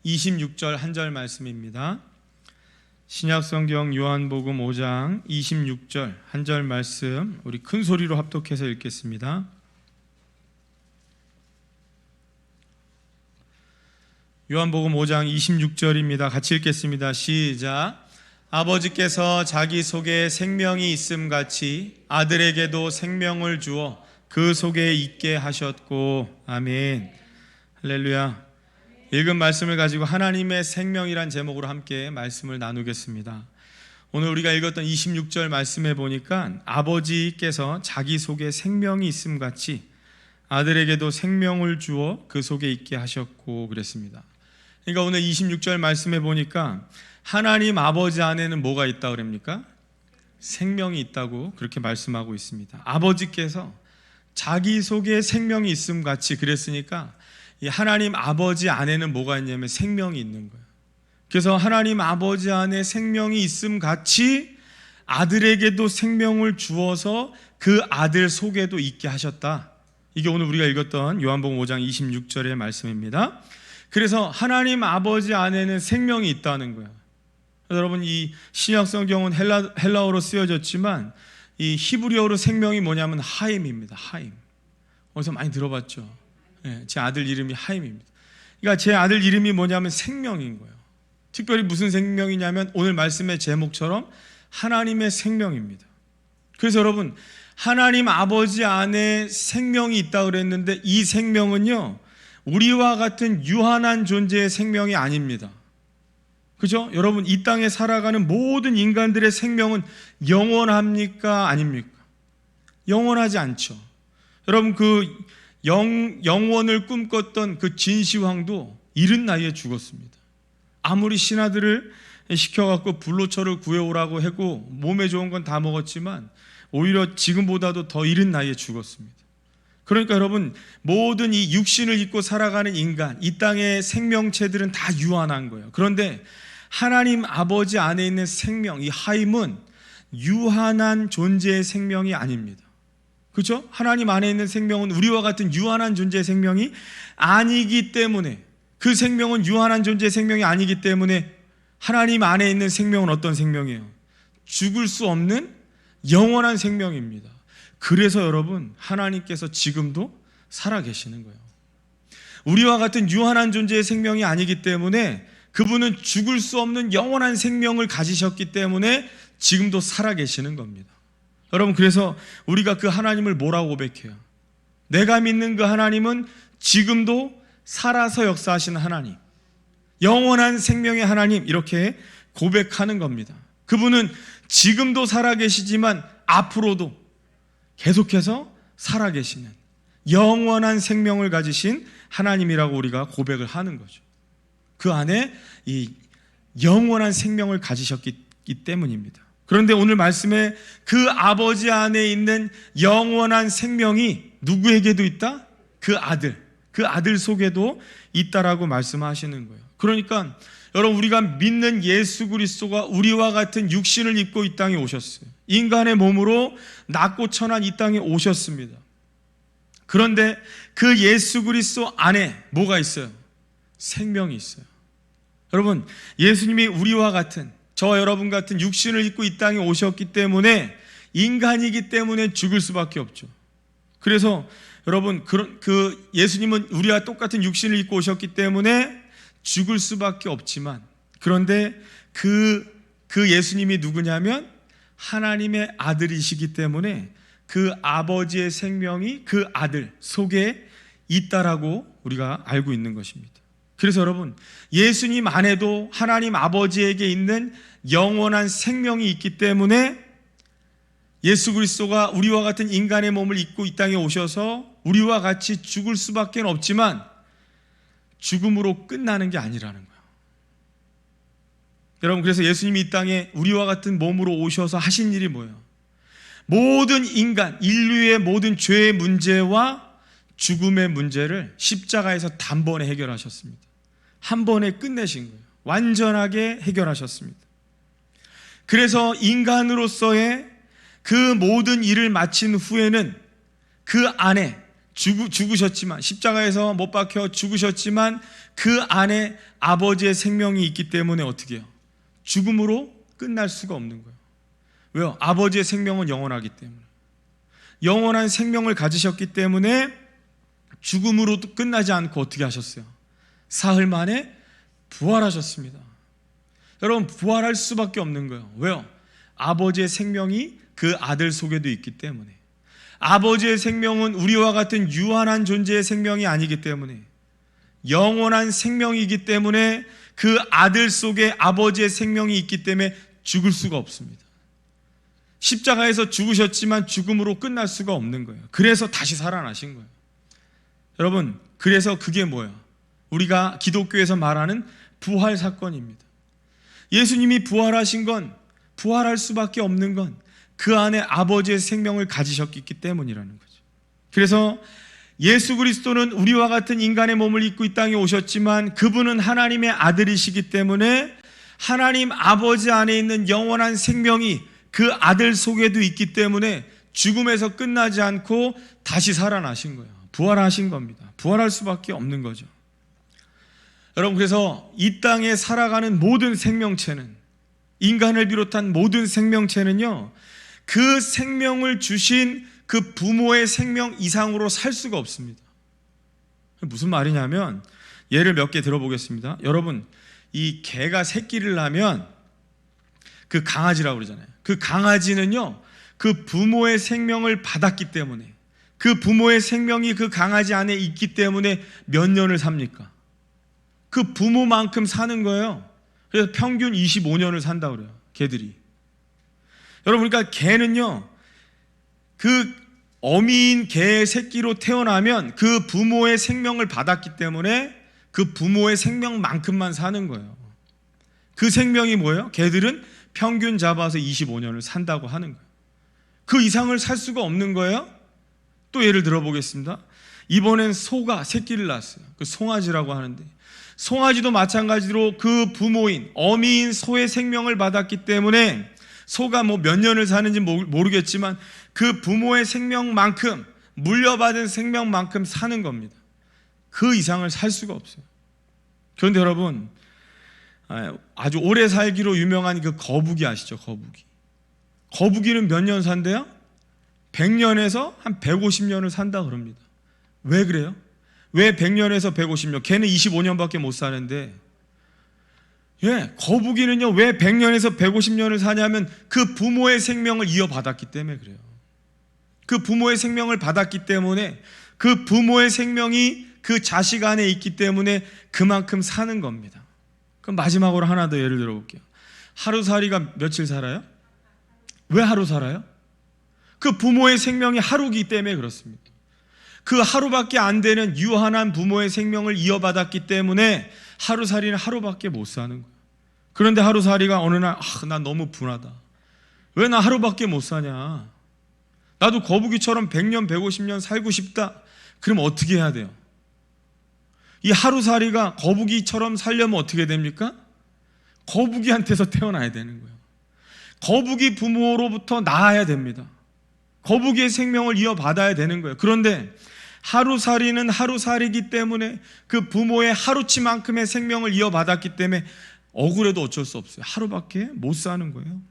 26절 한 절 말씀입니다. 신약성경 요한복음 5장 26절 한 절 말씀 우리 큰 소리로 합독해서 읽겠습니다. 요한복음 5장 26절입니다. 같이 읽겠습니다. 시작. 아버지께서 자기 속에 생명이 있음같이 아들에게도 생명을 주어 그 속에 있게 하셨고. 아멘. 할렐루야. 읽은 말씀을 가지고 하나님의 생명이란 제목으로 함께 말씀을 나누겠습니다. 오늘 우리가 읽었던 26절 말씀에 보니까 아버지께서 자기 속에 생명이 있음같이 아들에게도 생명을 주어 그 속에 있게 하셨고 그랬습니다. 그러니까 오늘 26절 말씀에 보니까 하나님 아버지 안에는 뭐가 있다고 그럽니까? 생명이 있다고 그렇게 말씀하고 있습니다. 아버지께서 자기 속에 생명이 있음 같이 그랬으니까 이 하나님 아버지 안에는 뭐가 있냐면 생명이 있는 거예요. 그래서 하나님 아버지 안에 생명이 있음 같이 아들에게도 생명을 주어서 그 아들 속에도 있게 하셨다. 이게 오늘 우리가 읽었던 요한복음 5장 26절의 말씀입니다. 그래서 하나님 아버지 안에는 생명이 있다는 거예요. 여러분, 이 신약성경은 헬라어로 쓰여졌지만 이 히브리어로 생명이 뭐냐면 하임입니다. 하임. 어디서 많이 들어봤죠? 제 아들 이름이 하임입니다. 그러니까 제 아들 이름이 뭐냐면 생명인 거예요. 특별히 무슨 생명이냐면 오늘 말씀의 제목처럼 하나님의 생명입니다. 그래서 여러분, 하나님 아버지 안에 생명이 있다고 그랬는데 이 생명은요, 우리와 같은 유한한 존재의 생명이 아닙니다. 그죠? 여러분, 이 땅에 살아가는 모든 인간들의 생명은 영원합니까? 아닙니까? 영원하지 않죠. 여러분, 그 영원을 꿈꿨던 그 진시황도 이른 나이에 죽었습니다. 아무리 신하들을 시켜갖고 불로초를 구해오라고 하고 몸에 좋은 건 다 먹었지만 오히려 지금보다도 더 이른 나이에 죽었습니다. 그러니까 여러분, 모든 이 육신을 입고 살아가는 인간, 이 땅의 생명체들은 다 유한한 거예요. 그런데 하나님 아버지 안에 있는 생명, 이 하임은 유한한 존재의 생명이 아닙니다. 그렇죠? 하나님 안에 있는 생명은 우리와 같은 유한한 존재의 생명이 아니기 때문에, 그 생명은 유한한 존재의 생명이 아니기 때문에 하나님 안에 있는 생명은 어떤 생명이에요? 죽을 수 없는 영원한 생명입니다. 그래서 여러분, 하나님께서 지금도 살아계시는 거예요. 우리와 같은 유한한 존재의 생명이 아니기 때문에 그분은 죽을 수 없는 영원한 생명을 가지셨기 때문에 지금도 살아계시는 겁니다. 여러분, 그래서 우리가 그 하나님을 뭐라고 고백해요? 내가 믿는 그 하나님은 지금도 살아서 역사하시는 하나님, 영원한 생명의 하나님, 이렇게 고백하는 겁니다. 그분은 지금도 살아계시지만 앞으로도 계속해서 살아계시는 영원한 생명을 가지신 하나님이라고 우리가 고백을 하는 거죠. 그 안에 이 영원한 생명을 가지셨기 때문입니다. 그런데 오늘 말씀에 그 아버지 안에 있는 영원한 생명이 누구에게도 있다? 그 아들 속에도 있다라고 말씀하시는 거예요. 그러니까 여러분, 우리가 믿는 예수 그리스도가 우리와 같은 육신을 입고 이 땅에 오셨어요. 인간의 몸으로 낮고 천한 이 땅에 오셨습니다. 그런데 그 예수 그리스도 안에 뭐가 있어요? 생명이 있어요. 여러분, 예수님이 우리와 같은, 저와 여러분 같은 육신을 입고 이 땅에 오셨기 때문에, 인간이기 때문에 죽을 수밖에 없죠. 그래서 여러분, 그 예수님은 우리와 똑같은 육신을 입고 오셨기 때문에 죽을 수밖에 없지만, 그런데 그 예수님이 누구냐면 하나님의 아들이시기 때문에 그 아버지의 생명이 그 아들 속에 있다라고 우리가 알고 있는 것입니다. 그래서 여러분, 예수님 안에도 하나님 아버지에게 있는 영원한 생명이 있기 때문에 예수 그리스도가 우리와 같은 인간의 몸을 입고 이 땅에 오셔서 우리와 같이 죽을 수밖에 없지만 죽음으로 끝나는 게 아니라는 거예요. 여러분, 그래서 예수님이 이 땅에 우리와 같은 몸으로 오셔서 하신 일이 뭐예요? 모든 인간, 인류의 모든 죄의 문제와 죽음의 문제를 십자가에서 단번에 해결하셨습니다. 한 번에 끝내신 거예요. 완전하게 해결하셨습니다. 그래서 인간으로서의 그 모든 일을 마친 후에는 그 안에 죽으셨지만, 십자가에서 못 박혀 죽으셨지만 그 안에 아버지의 생명이 있기 때문에 어떻게 해요? 죽음으로 끝날 수가 없는 거예요. 왜요? 아버지의 생명은 영원하기 때문에. 영원한 생명을 가지셨기 때문에 죽음으로 끝나지 않고 어떻게 하셨어요? 사흘 만에 부활하셨습니다. 여러분, 부활할 수밖에 없는 거예요. 왜요? 아버지의 생명이 그 아들 속에도 있기 때문에. 아버지의 생명은 우리와 같은 유한한 존재의 생명이 아니기 때문에, 영원한 생명이기 때문에 그 아들 속에 아버지의 생명이 있기 때문에 죽을 수가 없습니다. 십자가에서 죽으셨지만 죽음으로 끝날 수가 없는 거예요. 그래서 다시 살아나신 거예요. 여러분, 그래서 그게 뭐예요? 우리가 기독교에서 말하는 부활 사건입니다. 예수님이 부활하신 건, 부활할 수밖에 없는 건 그 안에 아버지의 생명을 가지셨기 때문이라는 거죠. 그래서 예수 그리스도는 우리와 같은 인간의 몸을 입고 이 땅에 오셨지만 그분은 하나님의 아들이시기 때문에 하나님 아버지 안에 있는 영원한 생명이 그 아들 속에도 있기 때문에 죽음에서 끝나지 않고 다시 살아나신 거예요. 부활하신 겁니다. 부활할 수밖에 없는 거죠. 여러분, 그래서 이 땅에 살아가는 모든 생명체는, 인간을 비롯한 모든 생명체는요, 그 생명을 주신 그 부모의 생명 이상으로 살 수가 없습니다. 무슨 말이냐면, 예를 몇 개 들어보겠습니다. 여러분, 이 개가 새끼를 낳으면 그 강아지라고 그러잖아요. 그 강아지는요, 그 부모의 생명을 받았기 때문에, 그 부모의 생명이 그 강아지 안에 있기 때문에 몇 년을 삽니까? 그 부모만큼 사는 거예요. 그래서 평균 25년을 산다고 그래요, 개들이. 여러분, 그러니까 개는요, 그 어미인 개의 새끼로 태어나면 그 부모의 생명을 받았기 때문에 그 부모의 생명만큼만 사는 거예요. 그 생명이 뭐예요? 개들은 평균 잡아서 25년을 산다고 하는 거예요. 그 이상을 살 수가 없는 거예요. 또 예를 들어보겠습니다. 이번엔 소가 새끼를 낳았어요. 그 송아지라고 하는데, 송아지도 마찬가지로 그 부모인 어미인 소의 생명을 받았기 때문에 소가 뭐 몇 년을 사는지 모르겠지만 그 부모의 생명만큼, 물려받은 생명만큼 사는 겁니다. 그 이상을 살 수가 없어요. 그런데 여러분, 아주 오래 살기로 유명한 그 거북이 아시죠? 거북이. 거북이는 몇 년 산대요? 100년에서 한 150년을 산다 그럽니다. 왜 그래요? 왜 100년에서 150년? 걔는 25년밖에 못 사는데, 거북이는요, 왜 100년에서 150년을 사냐면 그 부모의 생명을 이어받았기 때문에 그래요. 그 부모의 생명을 받았기 때문에, 그 부모의 생명이 그 자식 안에 있기 때문에 그만큼 사는 겁니다. 그럼 마지막으로 하나 더 예를 들어볼게요. 하루살이가 며칠 살아요? 왜 하루 살아요? 그 부모의 생명이 하루기 때문에 그렇습니다. 그 하루밖에 안 되는 유한한 부모의 생명을 이어받았기 때문에 하루살이는 하루밖에 못 사는 거예요. 그런데 하루살이가 어느 날, 나 너무 분하다. 왜 나 하루밖에 못 사냐? 나도 거북이처럼 100년, 150년 살고 싶다. 그럼 어떻게 해야 돼요? 이 하루살이가 거북이처럼 살려면 어떻게 됩니까? 거북이한테서 태어나야 되는 거예요. 거북이 부모로부터 낳아야 됩니다. 거북이의 생명을 이어받아야 되는 거예요. 그런데 하루살이는 하루살이기 때문에 그 부모의 하루치만큼의 생명을 이어받았기 때문에 억울해도 어쩔 수 없어요. 하루밖에 못 사는 거예요.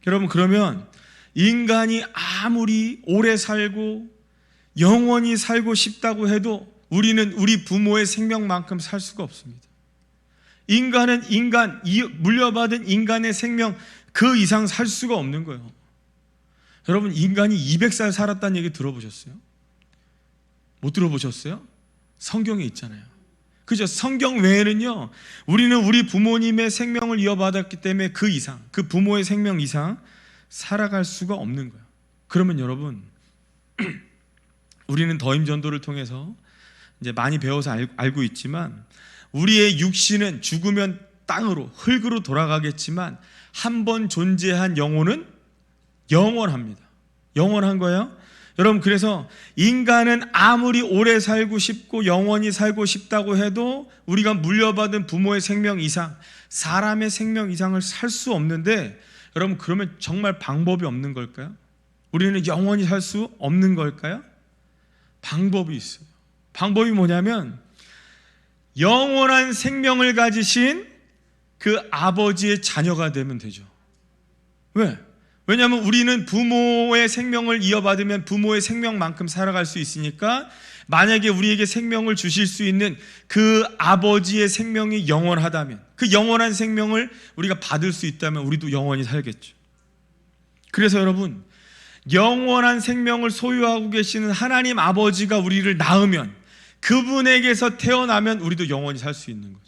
여러분, 그러면 인간이 아무리 오래 살고 영원히 살고 싶다고 해도 우리는 우리 부모의 생명만큼 살 수가 없습니다. 인간은 물려받은 인간의 생명 그 이상 살 수가 없는 거예요. 여러분, 인간이 200살 살았다는 얘기 들어보셨어요? 못 들어보셨어요? 성경에 있잖아요. 그죠? 성경 외에는요, 우리는 우리 부모님의 생명을 이어받았기 때문에 그 이상, 그 부모의 생명 이상 살아갈 수가 없는 거예요. 그러면 여러분, 우리는 더임전도를 통해서 이제 많이 배워서 알고 있지만, 우리의 육신은 죽으면 땅으로, 흙으로 돌아가겠지만 한 번 존재한 영혼은 영원합니다. 영원한 거예요. 여러분, 그래서 인간은 아무리 오래 살고 싶고 영원히 살고 싶다고 해도 우리가 물려받은 부모의 생명 이상, 사람의 생명 이상을 살 수 없는데, 여러분, 그러면 정말 방법이 없는 걸까요? 우리는 영원히 살 수 없는 걸까요? 방법이 있어요. 방법이 뭐냐면 영원한 생명을 가지신 그 아버지의 자녀가 되면 되죠. 왜? 왜냐하면 우리는 부모의 생명을 이어받으면 부모의 생명만큼 살아갈 수 있으니까, 만약에 우리에게 생명을 주실 수 있는 그 아버지의 생명이 영원하다면, 그 영원한 생명을 우리가 받을 수 있다면 우리도 영원히 살겠죠. 그래서 여러분, 영원한 생명을 소유하고 계시는 하나님 아버지가 우리를 낳으면, 그분에게서 태어나면 우리도 영원히 살 수 있는 거죠.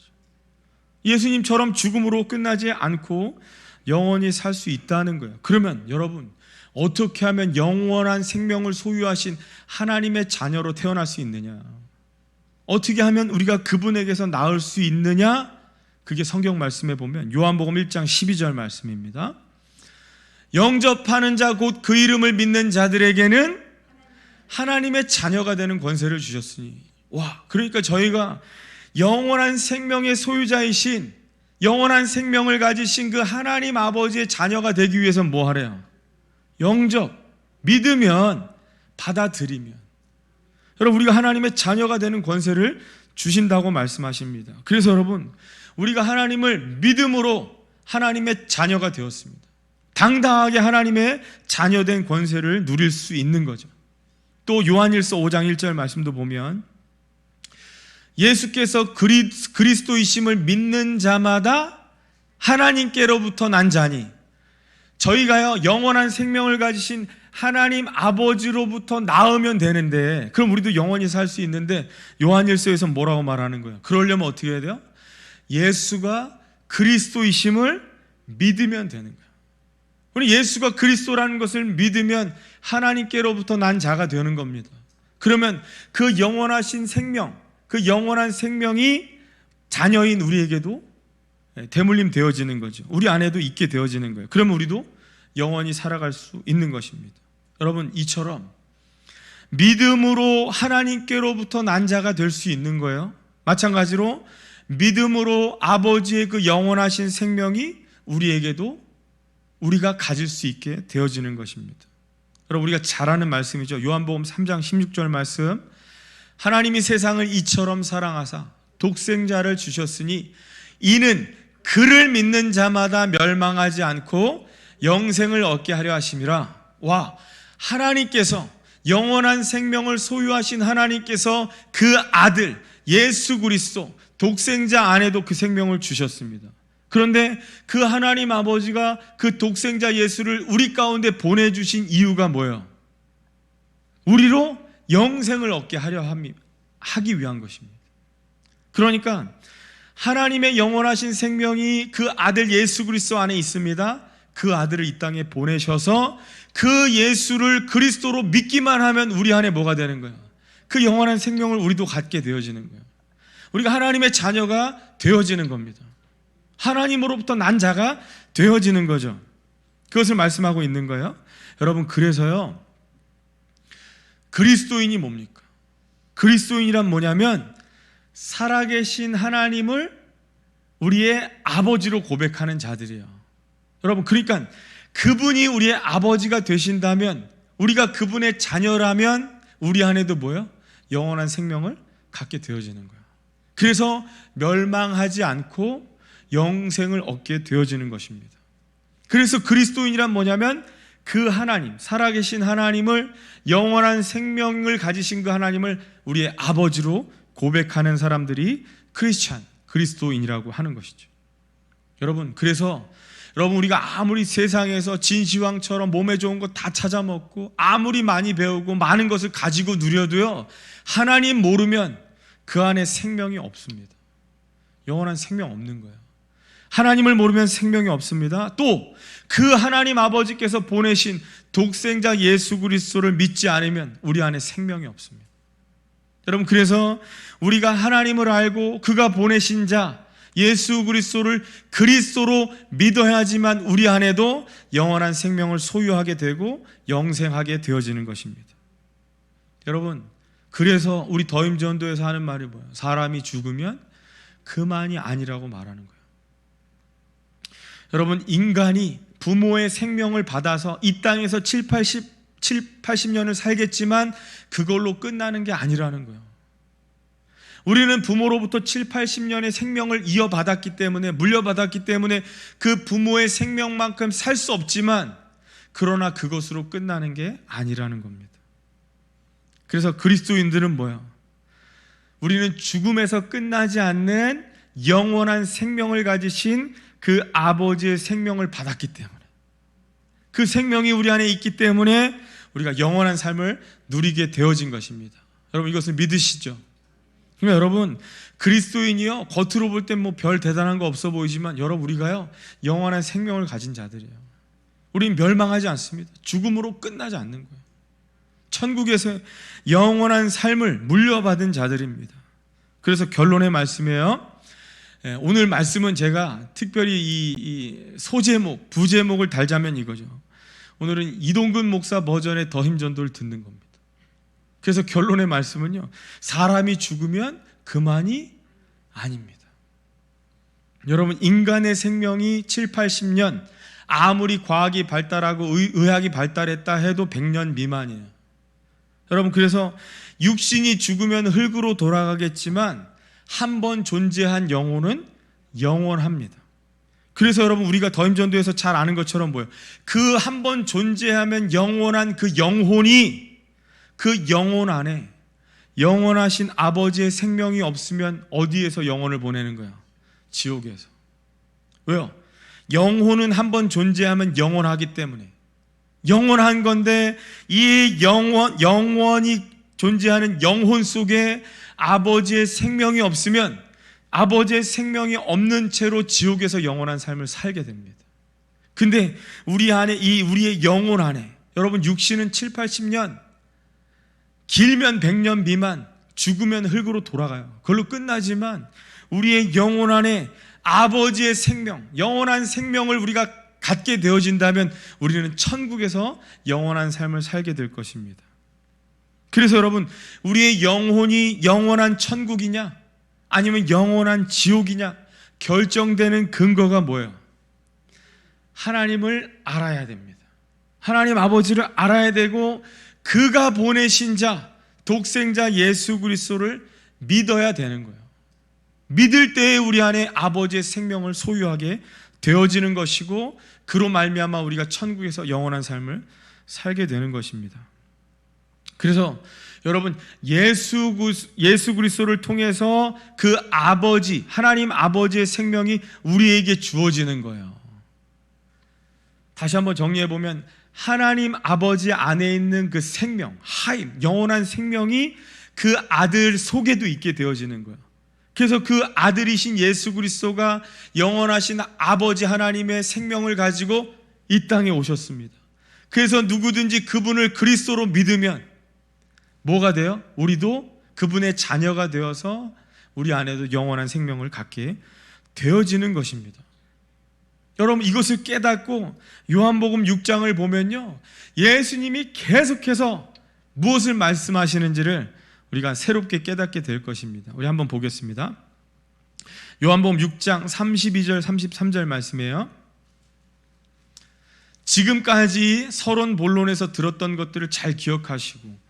예수님처럼 죽음으로 끝나지 않고 영원히 살 수 있다는 거예요. 그러면 여러분, 어떻게 하면 영원한 생명을 소유하신 하나님의 자녀로 태어날 수 있느냐? 어떻게 하면 우리가 그분에게서 나을 수 있느냐? 그게 성경 말씀에 보면 요한복음 1장 12절 말씀입니다. 영접하는 자 곧 그 이름을 믿는 자들에게는 하나님의 자녀가 되는 권세를 주셨으니. 와, 그러니까 저희가 영원한 생명의 소유자이신, 영원한 생명을 가지신 그 하나님 아버지의 자녀가 되기 위해서 뭐 하래요? 영접, 믿으면, 받아들이면. 여러분, 우리가 하나님의 자녀가 되는 권세를 주신다고 말씀하십니다. 그래서 여러분, 우리가 하나님을 믿음으로 하나님의 자녀가 되었습니다. 당당하게 하나님의 자녀된 권세를 누릴 수 있는 거죠. 또 요한일서 5장 1절 말씀도 보면 예수께서 그리스도이심을 믿는 자마다 하나님께로부터 난 자니, 저희가요 영원한 생명을 가지신 하나님 아버지로부터 낳으면 되는데, 그럼 우리도 영원히 살 수 있는데 요한일서에서 뭐라고 말하는 거예요? 그러려면 어떻게 해야 돼요? 예수가 그리스도이심을 믿으면 되는 거예요. 우리 예수가 그리스도라는 것을 믿으면 하나님께로부터 난 자가 되는 겁니다. 그러면 그 영원하신 생명, 그 영원한 생명이 자녀인 우리에게도 대물림 되어지는 거죠. 우리 안에도 있게 되어지는 거예요. 그러면 우리도 영원히 살아갈 수 있는 것입니다. 여러분, 이처럼 믿음으로 하나님께로부터 난 자가 될 수 있는 거예요. 마찬가지로 믿음으로 아버지의 그 영원하신 생명이 우리에게도 우리가 가질 수 있게 되어지는 것입니다. 여러분, 우리가 잘 아는 말씀이죠. 요한복음 3장 16절 말씀, 하나님이 세상을 이처럼 사랑하사 독생자를 주셨으니 이는 그를 믿는 자마다 멸망하지 않고 영생을 얻게 하려 하심이라. 와, 하나님께서, 영원한 생명을 소유하신 하나님께서 그 아들 예수 그리스도 독생자 안에도 그 생명을 주셨습니다. 그런데 그 하나님 아버지가 그 독생자 예수를 우리 가운데 보내주신 이유가 뭐예요? 우리로 영생을 얻게 하려 하기 위한 것입니다. 그러니까 하나님의 영원하신 생명이 그 아들 예수 그리스도 안에 있습니다. 그 아들을 이 땅에 보내셔서 그 예수를 그리스도로 믿기만 하면 우리 안에 뭐가 되는 거예요? 그 영원한 생명을 우리도 갖게 되어지는 거예요. 우리가 하나님의 자녀가 되어지는 겁니다. 하나님으로부터 난 자가 되어지는 거죠. 그것을 말씀하고 있는 거예요. 여러분, 그래서요, 그리스도인이 뭡니까? 그리스도인이란 뭐냐면 살아계신 하나님을 우리의 아버지로 고백하는 자들이에요. 여러분, 그러니까 그분이 우리의 아버지가 되신다면, 우리가 그분의 자녀라면 우리 안에도 뭐예요? 영원한 생명을 갖게 되어지는 거예요. 그래서 멸망하지 않고 영생을 얻게 되어지는 것입니다. 그래서 그리스도인이란 뭐냐면 그 하나님, 살아계신 하나님을, 영원한 생명을 가지신 그 하나님을 우리의 아버지로 고백하는 사람들이 크리스찬, 그리스도인이라고 하는 것이죠. 여러분, 그래서 여러분, 우리가 아무리 세상에서 진시황처럼 몸에 좋은 거 다 찾아 먹고 아무리 많이 배우고 많은 것을 가지고 누려도요, 하나님 모르면 그 안에 생명이 없습니다. 영원한 생명 없는 거예요. 하나님을 모르면 생명이 없습니다. 또 그 하나님 아버지께서 보내신 독생자 예수 그리스도를 믿지 않으면 우리 안에 생명이 없습니다. 여러분, 그래서 우리가 하나님을 알고 그가 보내신 자 예수 그리스도를 그리스도로 믿어야지만 우리 안에도 영원한 생명을 소유하게 되고 영생하게 되어지는 것입니다. 여러분, 그래서 우리 더임전도에서 하는 말이 뭐예요? 사람이 죽으면 그만이 아니라고 말하는 거예요. 여러분, 인간이 부모의 생명을 받아서 이 땅에서 7, 80 7, 80년을 살겠지만 그걸로 끝나는 게 아니라는 거예요. 우리는 부모로부터 7, 80년의 생명을 이어받았기 때문에, 물려받았기 때문에 그 부모의 생명만큼 살 수 없지만, 그러나 그것으로 끝나는 게 아니라는 겁니다. 그래서 그리스도인들은 뭐야? 우리는 죽음에서 끝나지 않는 영원한 생명을 가지신 그 아버지의 생명을 받았기 때문에, 그 생명이 우리 안에 있기 때문에 우리가 영원한 삶을 누리게 되어진 것입니다. 여러분, 이것을 믿으시죠? 그러니까 여러분, 그리스도인이요, 겉으로 볼 땐 뭐 별 대단한 거 없어 보이지만, 여러분, 우리가요 영원한 생명을 가진 자들이에요. 우린 멸망하지 않습니다. 죽음으로 끝나지 않는 거예요. 천국에서 영원한 삶을 물려받은 자들입니다. 그래서 결론의 말씀이에요. 오늘 말씀은 제가 특별히 이 소제목, 부제목을 달자면 이거죠. 오늘은 이동근 목사 버전의 더 힘전도를 듣는 겁니다. 그래서 결론의 말씀은요, 사람이 죽으면 그만이 아닙니다. 여러분, 인간의 생명이 7, 80년, 아무리 과학이 발달하고 의학이 발달했다 해도 100년 미만이에요. 여러분, 그래서 육신이 죽으면 흙으로 돌아가겠지만 한 번 존재한 영혼은 영원합니다. 그래서 여러분, 우리가 더힘전도에서 잘 아는 것처럼 뭐예요? 그 한 번 존재하면 영원한 그 영혼이, 그 영혼 안에 영원하신 아버지의 생명이 없으면 어디에서 영혼을 보내는 거야? 지옥에서. 왜요? 영혼은 한 번 존재하면 영원하기 때문에. 영원한 건데, 이 영원히 존재하는 영혼 속에 아버지의 생명이 없으면, 아버지의 생명이 없는 채로 지옥에서 영원한 삶을 살게 됩니다. 근데 우리 안에, 우리의 영혼 안에, 여러분, 육신은 7, 80년, 길면 100년 미만, 죽으면 흙으로 돌아가요. 그걸로 끝나지만 우리의 영혼 안에 아버지의 생명, 영원한 생명을 우리가 갖게 되어진다면 우리는 천국에서 영원한 삶을 살게 될 것입니다. 그래서 여러분, 우리의 영혼이 영원한 천국이냐 아니면 영원한 지옥이냐 결정되는 근거가 뭐예요? 하나님을 알아야 됩니다. 하나님 아버지를 알아야 되고, 그가 보내신 자, 독생자 예수 그리스도를 믿어야 되는 거예요. 믿을 때에 우리 안에 아버지의 생명을 소유하게 되어지는 것이고, 그로 말미암아 우리가 천국에서 영원한 삶을 살게 되는 것입니다. 그래서 여러분, 예수 그리스도를 통해서 그 아버지, 하나님 아버지의 생명이 우리에게 주어지는 거예요. 다시 한번 정리해 보면, 하나님 아버지 안에 있는 그 생명, 하임, 영원한 생명이 그 아들 속에도 있게 되어지는 거예요. 그래서 그 아들이신 예수 그리스도가 영원하신 아버지 하나님의 생명을 가지고 이 땅에 오셨습니다. 그래서 누구든지 그분을 그리스도로 믿으면 뭐가 돼요? 우리도 그분의 자녀가 되어서 우리 안에도 영원한 생명을 갖게 되어지는 것입니다. 여러분, 이것을 깨닫고 요한복음 6장을 보면요, 예수님이 계속해서 무엇을 말씀하시는지를 우리가 새롭게 깨닫게 될 것입니다. 우리 한번 보겠습니다. 요한복음 6장 32절 33절 말씀이에요. 지금까지 서론 본론에서 들었던 것들을 잘 기억하시고,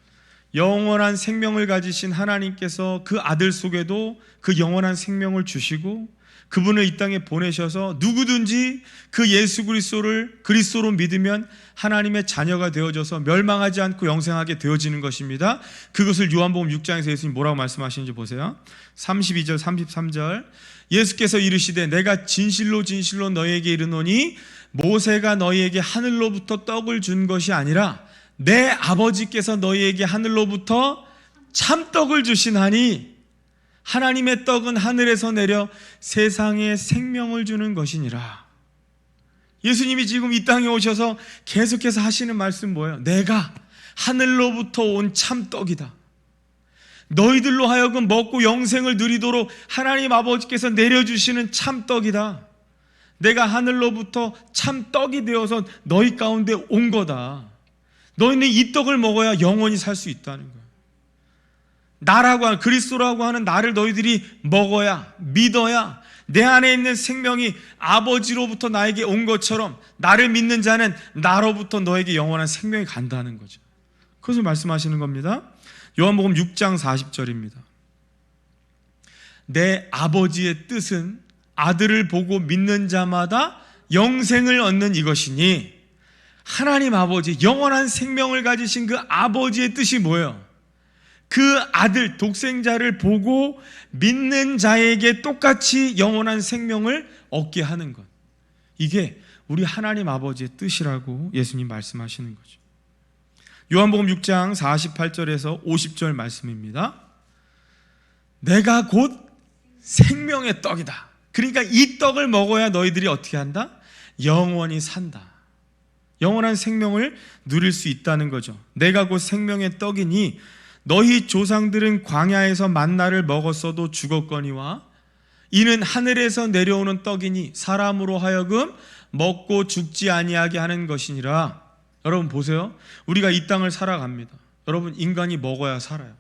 영원한 생명을 가지신 하나님께서 그 아들 속에도 그 영원한 생명을 주시고, 그분을 이 땅에 보내셔서 누구든지 그 예수 그리스도로 믿으면 하나님의 자녀가 되어져서 멸망하지 않고 영생하게 되어지는 것입니다. 그것을 요한복음 6장에서 예수님 뭐라고 말씀하시는지 보세요. 32절 33절 예수께서 이르시되 내가 진실로 진실로 너희에게 이르노니 모세가 너희에게 하늘로부터 떡을 준 것이 아니라 내 아버지께서 너희에게 하늘로부터 참떡을 주시나니 하나님의 떡은 하늘에서 내려 세상에 생명을 주는 것이니라. 예수님이 지금 이 땅에 오셔서 계속해서 하시는 말씀 뭐예요? 내가 하늘로부터 온 참떡이다. 너희들로 하여금 먹고 영생을 누리도록 하나님 아버지께서 내려주시는 참떡이다. 내가 하늘로부터 참떡이 되어서 너희 가운데 온 거다. 너희는 이 떡을 먹어야 영원히 살 수 있다는 거예요. 나라고 하는, 그리스도라고 하는 나를 너희들이 먹어야, 믿어야 내 안에 있는 생명이 아버지로부터 나에게 온 것처럼 나를 믿는 자는 나로부터 너에게 영원한 생명이 간다는 거죠. 그것을 말씀하시는 겁니다. 요한복음 6장 40절입니다. 내 아버지의 뜻은 아들을 보고 믿는 자마다 영생을 얻는 이것이니, 하나님 아버지, 영원한 생명을 가지신 그 아버지의 뜻이 뭐예요? 그 아들, 독생자를 보고 믿는 자에게 똑같이 영원한 생명을 얻게 하는 것. 이게 우리 하나님 아버지의 뜻이라고 예수님 말씀하시는 거죠. 요한복음 6장 48절에서 50절 말씀입니다. 내가 곧 생명의 떡이다. 그러니까 이 떡을 먹어야 너희들이 어떻게 한다? 영원히 산다. 영원한 생명을 누릴 수 있다는 거죠. 내가 곧 생명의 떡이니 너희 조상들은 광야에서 만나를 먹었어도 죽었거니와 이는 하늘에서 내려오는 떡이니 사람으로 하여금 먹고 죽지 아니하게 하는 것이니라. 여러분 보세요. 우리가 이 땅을 살아갑니다. 여러분, 인간이 먹어야 살아요.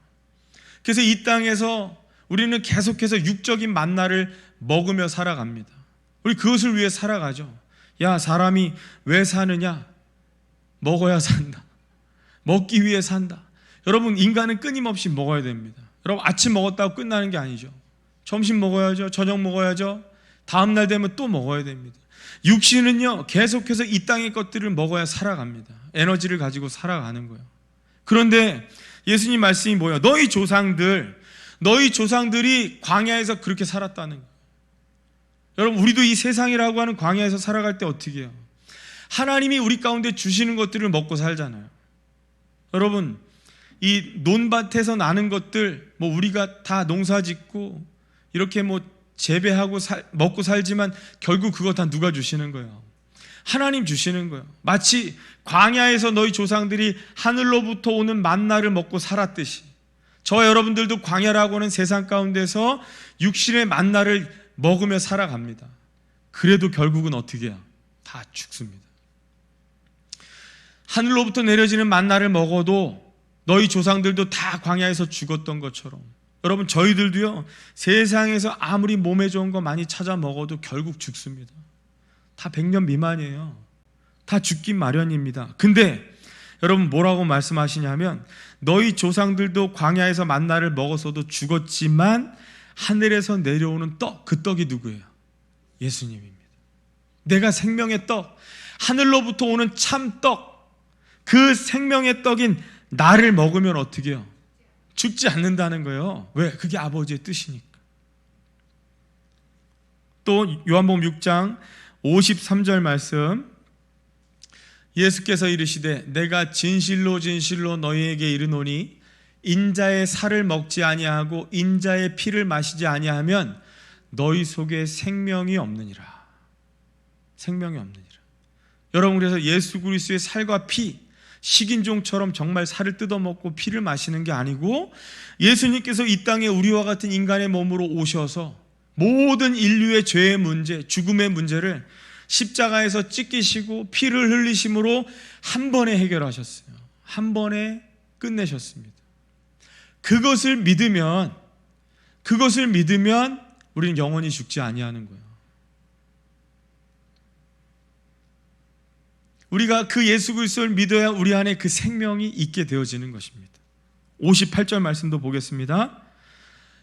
그래서 이 땅에서 우리는 계속해서 육적인 만나를 먹으며 살아갑니다. 우리 그것을 위해 살아가죠. 야, 사람이 왜 사느냐? 먹어야 산다. 먹기 위해 산다. 여러분, 인간은 끊임없이 먹어야 됩니다. 여러분, 아침 먹었다고 끝나는 게 아니죠. 점심 먹어야죠. 저녁 먹어야죠. 다음날 되면 또 먹어야 됩니다. 육신은요, 계속해서 이 땅의 것들을 먹어야 살아갑니다. 에너지를 가지고 살아가는 거예요. 그런데 예수님 말씀이 뭐예요? 너희 조상들이 광야에서 그렇게 살았다는 거예요. 여러분, 우리도 이 세상이라고 하는 광야에서 살아갈 때 어떻게 해요? 하나님이 우리 가운데 주시는 것들을 먹고 살잖아요. 여러분, 이 논밭에서 나는 것들, 우리가 다 농사 짓고 이렇게 재배하고 먹고 살지만 결국 그거 다 누가 주시는 거예요? 하나님 주시는 거예요. 마치 광야에서 너희 조상들이 하늘로부터 오는 만나를 먹고 살았듯이, 저와 여러분들도 광야라고 하는 세상 가운데서 육신의 만나를 먹으며 살아갑니다. 그래도 결국은 어떻게 해요? 다 죽습니다. 하늘로부터 내려지는 만나를 먹어도 너희 조상들도 다 광야에서 죽었던 것처럼, 여러분, 저희들도요, 세상에서 아무리 몸에 좋은 거 많이 찾아 먹어도 결국 죽습니다. 다 100년 미만이에요. 다 죽긴 마련입니다. 근데 여러분, 뭐라고 말씀하시냐면, 너희 조상들도 광야에서 만나를 먹었어도 죽었지만 하늘에서 내려오는 떡, 그 떡이 누구예요? 예수님입니다. 내가 생명의 떡, 하늘로부터 오는 참 떡, 그 생명의 떡인 나를 먹으면 어떻게 해요? 죽지 않는다는 거예요. 왜? 그게 아버지의 뜻이니까. 또 요한복음 6장 53절 말씀, 예수께서 이르시되 내가 진실로 진실로 너희에게 이르노니 인자의 살을 먹지 아니하고 인자의 피를 마시지 아니하면 너희 속에 생명이 없느니라. 생명이 없느니라. 여러분, 그래서 예수 그리스도의 살과 피, 식인종처럼 정말 살을 뜯어먹고 피를 마시는 게 아니고, 예수님께서 이 땅에 우리와 같은 인간의 몸으로 오셔서 모든 인류의 죄의 문제, 죽음의 문제를 십자가에서 찢기시고 피를 흘리심으로 한 번에 해결하셨어요. 한 번에 끝내셨습니다. 그것을 믿으면 우리는 영원히 죽지 아니하는 거예요. 우리가 그 예수 그리스도를 믿어야 우리 안에 그 생명이 있게 되어지는 것입니다. 58절 말씀도 보겠습니다.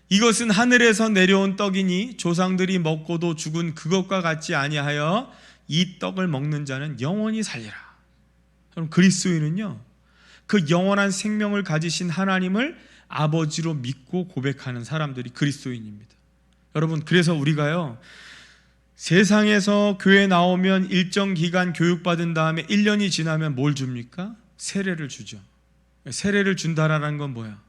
이것은 하늘에서 내려온 떡이니 조상들이 먹고도 죽은 그것과 같지 아니하여 이 떡을 먹는 자는 영원히 살리라. 그럼 그리스도인은요, 그 영원한 생명을 가지신 하나님을 아버지로 믿고 고백하는 사람들이 그리스도인입니다. 여러분, 그래서 우리가요, 세상에서 교회 나오면 일정 기간 교육받은 다음에 1년이 지나면 뭘 줍니까? 세례를 주죠. 세례를 준다라는 건 뭐야?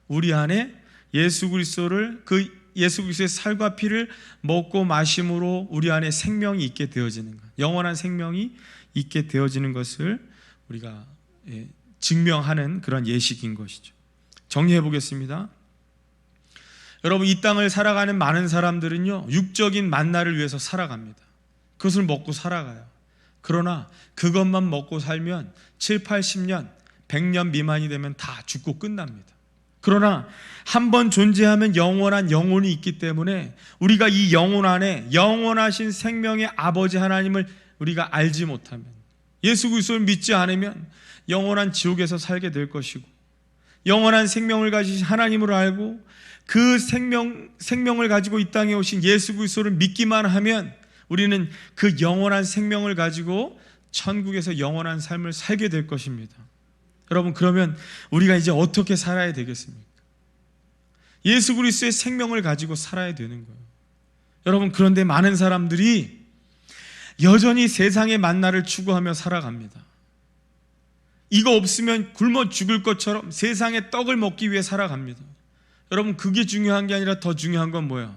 우리 안에 예수 그리스도를, 그 예수 그리스도의 살과 피를 먹고 마심으로 우리 안에 생명이 있게 되어지는 것, 영원한 생명이 있게 되어지는 것을 우리가 증명하는 그런 예식인 것이죠. 정리해 보겠습니다. 여러분, 이 땅을 살아가는 많은 사람들은요, 육적인 만나를 위해서 살아갑니다. 그것을 먹고 살아가요. 그러나 그것만 먹고 살면 7, 80년, 100년 미만이 되면 다 죽고 끝납니다. 그러나 한 번 존재하면 영원한 영혼이 있기 때문에 우리가 이 영혼 안에 영원하신 생명의 아버지 하나님을 우리가 알지 못하면, 예수 그리스도를 믿지 않으면 영원한 지옥에서 살게 될 것이고, 영원한 생명을 가지신 하나님을 알고 그 생명을 가지고 이 땅에 오신 예수 그리스도를 믿기만 하면 우리는 그 영원한 생명을 가지고 천국에서 영원한 삶을 살게 될 것입니다. 여러분, 그러면 우리가 이제 어떻게 살아야 되겠습니까? 예수 그리스도의 생명을 가지고 살아야 되는 거예요. 여러분, 그런데 많은 사람들이 여전히 세상의 만나를 추구하며 살아갑니다. 이거 없으면 굶어 죽을 것처럼 세상의 떡을 먹기 위해 살아갑니다. 여러분, 그게 중요한 게 아니라 더 중요한 건 뭐야?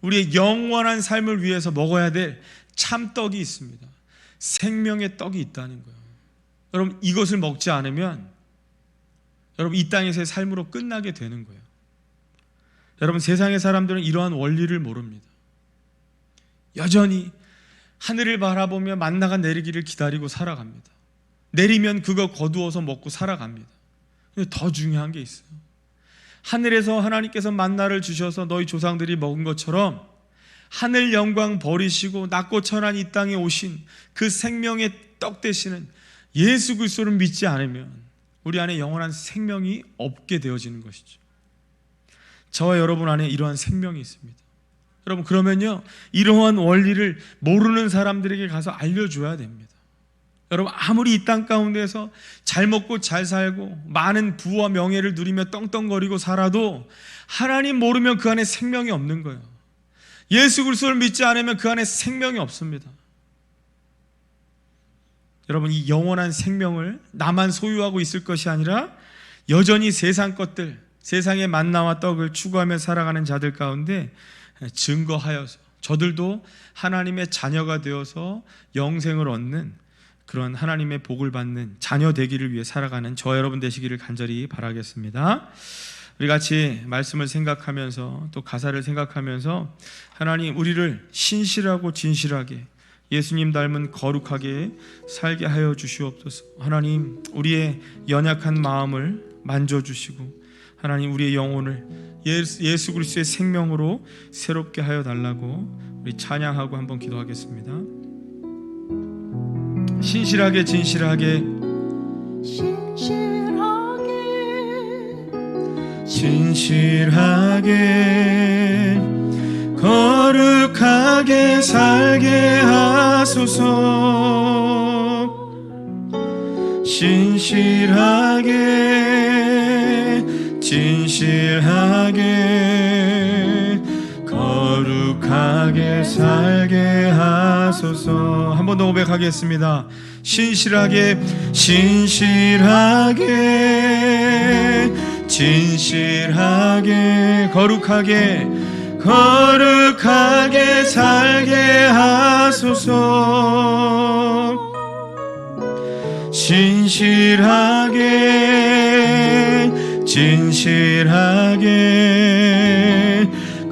우리의 영원한 삶을 위해서 먹어야 될 참떡이 있습니다. 생명의 떡이 있다는 거예요. 여러분, 이것을 먹지 않으면 여러분 이 땅에서의 삶으로 끝나게 되는 거예요. 여러분, 세상의 사람들은 이러한 원리를 모릅니다. 여전히 하늘을 바라보며 만나가 내리기를 기다리고 살아갑니다. 내리면 그거 거두어서 먹고 살아갑니다. 근데 더 중요한 게 있어요. 하늘에서 하나님께서 만나를 주셔서 너희 조상들이 먹은 것처럼 하늘 영광 버리시고 낮고 천한 이 땅에 오신 그 생명의 떡 되시는 예수 그리스도를 믿지 않으면 우리 안에 영원한 생명이 없게 되어지는 것이죠. 저와 여러분 안에 이러한 생명이 있습니다. 여러분, 그러면요, 이러한 원리를 모르는 사람들에게 가서 알려줘야 됩니다. 여러분, 아무리 이 땅 가운데서 잘 먹고 잘 살고 많은 부와 명예를 누리며 떵떵거리고 살아도 하나님 모르면 그 안에 생명이 없는 거예요. 예수 그리스도를 믿지 않으면 그 안에 생명이 없습니다. 여러분, 이 영원한 생명을 나만 소유하고 있을 것이 아니라 여전히 세상 것들, 세상의 만나와 떡을 추구하며 살아가는 자들 가운데 증거하여서 저들도 하나님의 자녀가 되어서 영생을 얻는 그런 하나님의 복을 받는 자녀 되기를 위해 살아가는 저 여러분 되시기를 간절히 바라겠습니다. 우리 같이 말씀을 생각하면서 또 가사를 생각하면서 하나님, 우리를 신실하고 진실하게 예수님 닮은 거룩하게 살게 하여 주시옵소서. 하나님, 우리의 연약한 마음을 만져주시고 하나님, 우리의 영혼을 예수 그리스도의 생명으로 새롭게 하여 달라고 우리 찬양하고 한번 기도하겠습니다. 신실하게 진실하게 진실하게 거룩하게 살게 하소서. 신실하게 진실하게 거룩하게 살게 하소서. 한 번 더 고백하겠습니다. 신실하게 진실하게 진실하게 거룩하게 거룩하게 살게 하소서. 신실하게 진실하게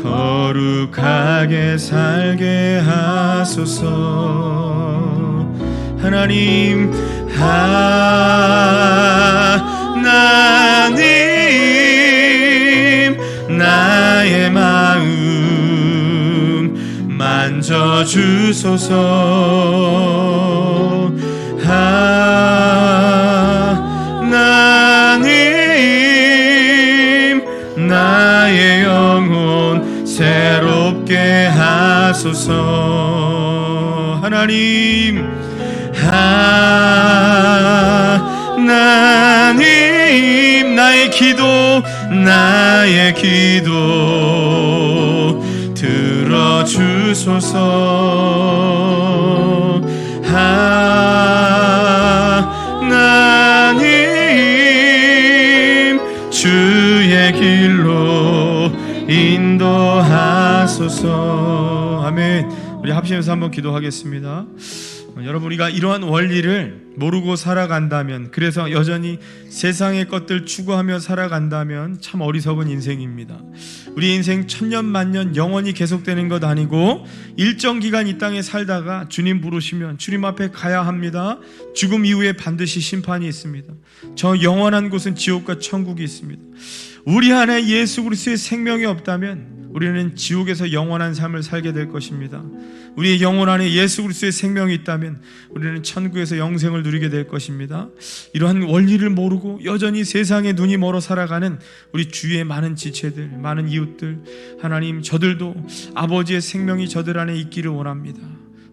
거룩하게 살게 하소서. 하나님, 하나님, 나의 마음 만져주소서. 하나님, 나의 영혼 새롭게 하소서. 하나님, 하나님, 나의 기도 들어주소서. 하나님, 주의 길로 인도하소서. 아멘. 우리 합심해서 한번 기도하겠습니다. 여러분, 우리가 이러한 원리를 모르고 살아간다면, 그래서 여전히 세상의 것들 추구하며 살아간다면 참 어리석은 인생입니다. 우리 인생 천년 만년 영원히 계속되는 것 아니고 일정 기간 이 땅에 살다가 주님 부르시면 주님 앞에 가야 합니다. 죽음 이후에 반드시 심판이 있습니다. 저 영원한 곳은 지옥과 천국이 있습니다. 우리 안에 예수 그리스도의 생명이 없다면 우리는 지옥에서 영원한 삶을 살게 될 것입니다. 우리의 영혼 안에 예수 그리스도의 생명이 있다면 우리는 천국에서 영생을 누리게 될 것입니다. 이러한 원리를 모르고 여전히 세상에 눈이 멀어 살아가는 우리 주위의 많은 지체들, 많은 이웃들, 하나님, 저들도 아버지의 생명이 저들 안에 있기를 원합니다.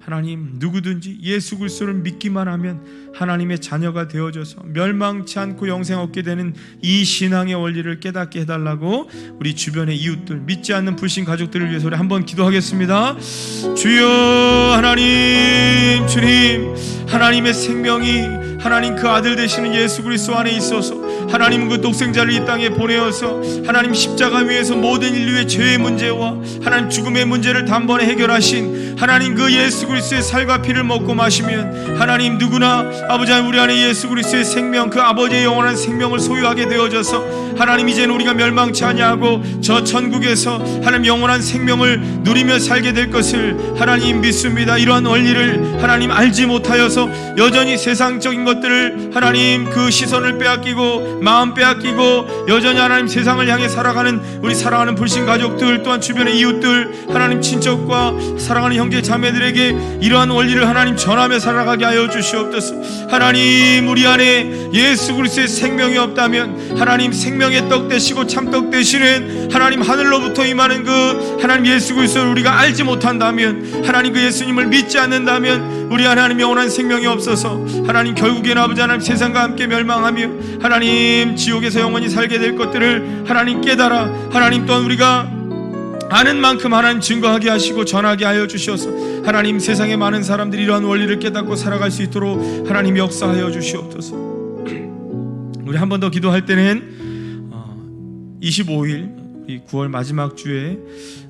하나님, 누구든지 예수 그리스도를 믿기만 하면 하나님의 자녀가 되어져서 멸망치 않고 영생 얻게 되는 이 신앙의 원리를 깨닫게 해달라고 우리 주변의 이웃들, 믿지 않는 불신 가족들을 위해서 우리 한번 기도하겠습니다. 주여, 하나님, 주님, 하나님의 생명이 하나님 그 아들 되시는 예수 그리스도 안에 있어서 하나님 그 독생자를 이 땅에 보내어서 하나님 십자가 위에서 모든 인류의 죄의 문제와 하나님 죽음의 문제를 단번에 해결하신 하나님 그 예수 그리스도의 살과 피를 먹고 마시면 하나님 누구나 아버지 우리 안에 예수 그리스도의 생명, 그 아버지의 영원한 생명을 소유하게 되어져서 하나님 이제는 우리가 멸망치 아니하고 저 천국에서 하나님 영원한 생명을 누리며 살게 될 것을 하나님 믿습니다. 이러한 원리를 하나님 알지 못하여서 여전히 세상적인 것들을 하나님 그 시선을 빼앗기고 마음 빼앗기고 여전히 하나님 세상을 향해 살아가는 우리 사랑하는 불신 가족들, 또한 주변의 이웃들, 하나님 친척과 사랑하는 형제 자매들에게 이러한 원리를 하나님 전하며 살아가게 하여 주시옵소서. 하나님, 우리 안에 예수 그리스도의 생명이 없다면 하나님 생명의 떡 되시고 참떡 되시는 하나님 하늘로부터 임하는 그 하나님 예수 그리스도를 우리가 알지 못한다면, 하나님 그 예수님을 믿지 않는다면 우리 안에 하나님 영원한 생명이 없어서 하나님 결국에는 아버지 하나님 세상과 함께 멸망하며 하나님 지옥에서 영원히 살게 될 것들을 하나님 깨달아 하나님 또한 우리가 아는 만큼 하나님 증거하게 하시고 전하게 하여 주셔서 하나님 세상의 많은 사람들이 이러한 원리를 깨닫고 살아갈 수 있도록 하나님 역사하여 주시옵소서. 우리 한 번 더 기도할 때는 25일 우리 9월 마지막 주에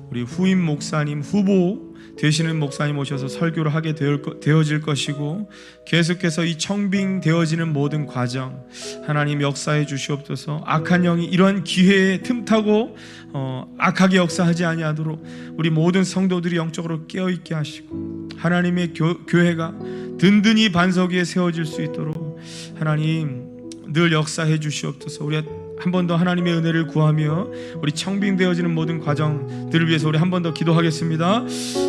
우리 후임 목사님 후보 되시는 목사님 오셔서 설교를 하게 되어질 것이고, 계속해서 이 청빙되어지는 모든 과정 하나님 역사해 주시옵소서. 악한 영이 이런 기회에 틈타고 악하게 역사하지 아니하도록 우리 모든 성도들이 영적으로 깨어있게 하시고 하나님의 교회가 든든히 반석 위에 세워질 수 있도록 하나님 늘 역사해 주시옵소서. 우리 한 번 더 하나님의 은혜를 구하며 우리 청빙되어지는 모든 과정들을 위해서 우리 한 번 더 기도하겠습니다.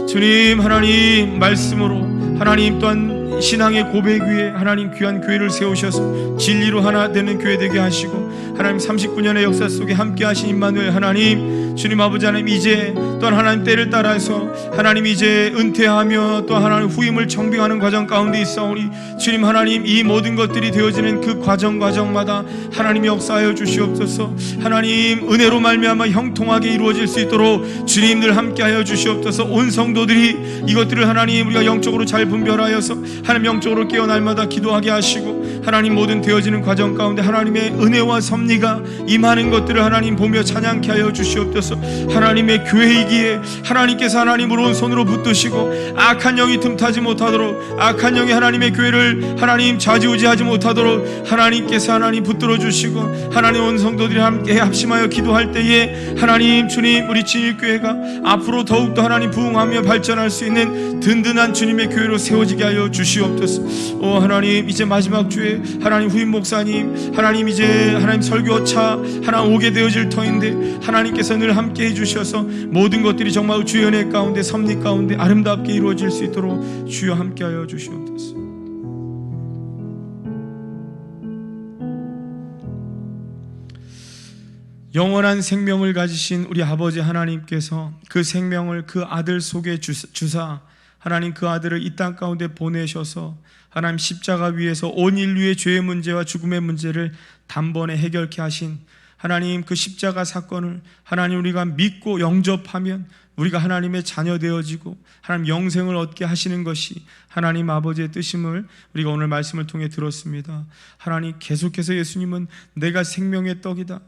주님, 하나님 말씀으로 하나님 또한 신앙의 고백 위에 하나님 귀한 교회를 세우셔서 진리로 하나 되는 교회 되게 하시고 하나님 39년의 역사 속에 함께 하신 임마누엘 하나님, 주님 아버지 하나님, 이제 또한 하나님 때를 따라서 하나님 이제 은퇴하며 또 하나님 후임을 청빙하는 과정 가운데 있사오니 주님 하나님 이 모든 것들이 되어지는 그 과정마다 하나님이 역사하여 주시옵소서. 하나님 은혜로 말미암아 형통하게 이루어질 수 있도록 주님 늘 함께하여 주시옵소서. 온 성도들이 이것들을 하나님 우리가 영적으로 잘 분별하여서 하나님 영적으로 깨어 날마다 기도하게 하시고 하나님 모든 되어지는 과정 가운데 하나님의 은혜와 섭리가 임하는 것들을 하나님 보며 찬양케 하여 주시옵소서. 하나님의 교회이기에 하나님께서 하나님을 온 손으로 붙드시고 악한 영이 틈타지 못하도록, 악한 영이 하나님의 교회를 하나님 좌지우지하지 못하도록 하나님께서 하나님 붙들어 주시고 하나님 온 성도들이 함께 합심하여 기도할 때에 하나님 주님 우리 진일교회가 앞으로 더욱더 하나님 부흥하며 발전할 수 있는 든든한 주님의 교회로 세워지게 하여 주시옵소서. 오 하나님, 이제 마지막 주에 하나님 후임 목사님 하나님 이제 하나님 설교차 하나 오게 되어질 터인데 하나님께서 늘 함께 해주셔서 모든 것들이 정말 주의 은혜 가운데 섭리 가운데 아름답게 이루어질 수 있도록 주여 함께하여 주시옵소서. 영원한 생명을 가지신 우리 아버지 하나님께서 그 생명을 그 아들 속에 주사 하나님 그 아들을 이 땅 가운데 보내셔서 하나님 십자가 위에서 온 인류의 죄의 문제와 죽음의 문제를 단번에 해결케 하신 하나님 그 십자가 사건을 하나님 우리가 믿고 영접하면 우리가 하나님의 자녀 되어지고 하나님 영생을 얻게 하시는 것이 하나님 아버지의 뜻임을 우리가 오늘 말씀을 통해 들었습니다. 하나님 계속해서 예수님은 내가 생명의 떡이다,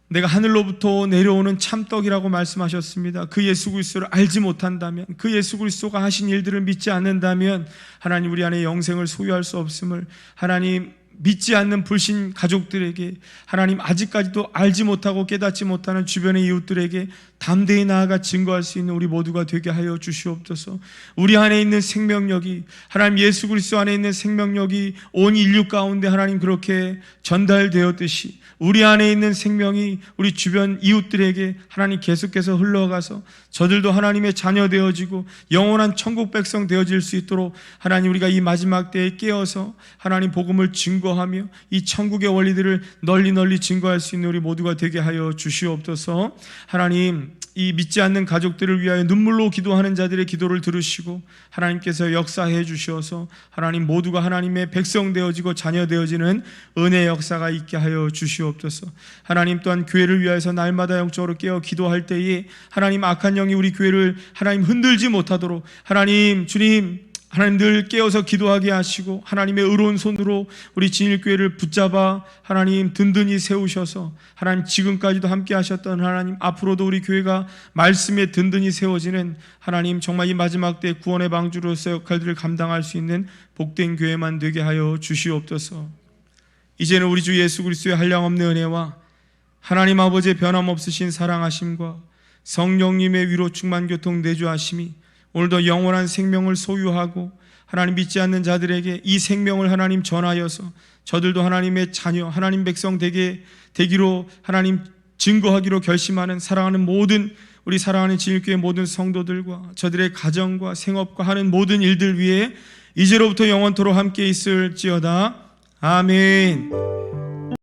내가 하늘로부터 내려오는 참떡이라고 말씀하셨습니다. 그 예수 그리스도를 알지 못한다면, 그 예수 그리스도가 하신 일들을 믿지 않는다면 하나님 우리 안에 영생을 소유할 수 없음을 하나님 믿지 않는 불신 가족들에게, 하나님 아직까지도 알지 못하고 깨닫지 못하는 주변의 이웃들에게 담대히 나아가 증거할 수 있는 우리 모두가 되게 하여 주시옵소서. 우리 안에 있는 생명력이, 하나님 예수 그리스도 안에 있는 생명력이 온 인류 가운데 하나님 그렇게 전달되었듯이 우리 안에 있는 생명이 우리 주변 이웃들에게 하나님 계속해서 흘러가서 저들도 하나님의 자녀 되어지고 영원한 천국 백성 되어질 수 있도록 하나님 우리가 이 마지막 때에 깨어서 하나님 복음을 증거하며 이 천국의 원리들을 널리 증거할 수 있는 우리 모두가 되게 하여 주시옵소서. 하나님 이 믿지 않는 가족들을 위하여 눈물로 기도하는 자들의 기도를 들으시고 하나님께서 역사해 주셔서 하나님 모두가 하나님의 백성 되어지고 자녀 되어지는 은혜의 역사가 있게 하여 주시옵소서. 하나님 또한 교회를 위하여서 날마다 영적으로 깨어 기도할 때에 하나님 악한 영이 우리 교회를 하나님 흔들지 못하도록 하나님 주님 하나님 늘 깨어서 기도하게 하시고 하나님의 의로운 손으로 우리 진일교회를 붙잡아 하나님 든든히 세우셔서 하나님 지금까지도 함께 하셨던 하나님 앞으로도 우리 교회가 말씀에 든든히 세워지는 하나님 정말 이 마지막 때 구원의 방주로서 역할들을 감당할 수 있는 복된 교회만 되게 하여 주시옵소서. 이제는 우리 주 예수 그리스도의 한량없는 은혜와 하나님 아버지의 변함없으신 사랑하심과 성령님의 위로 충만 교통 내주하심이 오늘도 영원한 생명을 소유하고 하나님 믿지 않는 자들에게 이 생명을 하나님 전하여서 저들도 하나님의 자녀, 하나님 백성 되기로 하나님 증거하기로 결심하는 사랑하는 모든 우리 사랑하는 진일교회 모든 성도들과 저들의 가정과 생업과 하는 모든 일들 위에 이제로부터 영원토록 함께 있을지어다. 아멘.